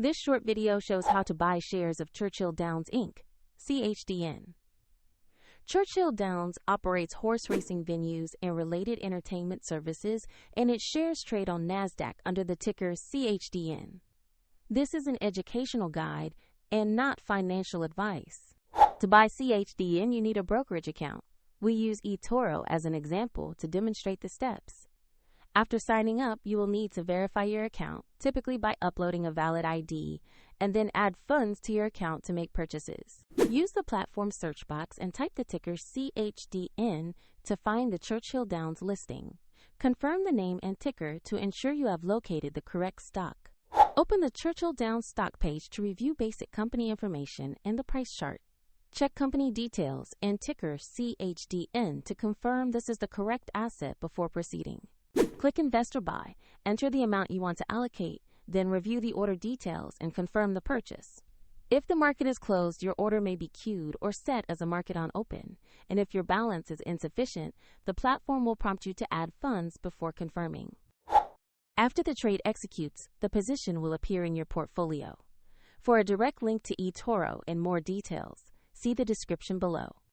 This short video shows how to buy shares of Churchill Downs Inc., CHDN. Churchill Downs operates horse racing venues and related entertainment services, and its shares trade on NASDAQ under the ticker CHDN. This is an educational guide and not financial advice. To buy CHDN, you need a brokerage account. We use eToro as an example to demonstrate the steps. After signing up, you will need to verify your account, typically by uploading a valid ID, and then add funds to your account to make purchases. Use the platform search box and type the ticker CHDN to find the Churchill Downs listing. Confirm the name and ticker to ensure you have located the correct stock. Open the Churchill Downs stock page to review basic company information and the price chart. Check company details and ticker CHDN to confirm this is the correct asset before proceeding. Click Invest or Buy, enter the amount you want to allocate, then review the order details and confirm the purchase. If the market is closed, your order may be queued or set as a market on open, and if your balance is insufficient, the platform will prompt you to add funds before confirming. After the trade executes, the position will appear in your portfolio. For a direct link to eToro and more details, see the description below.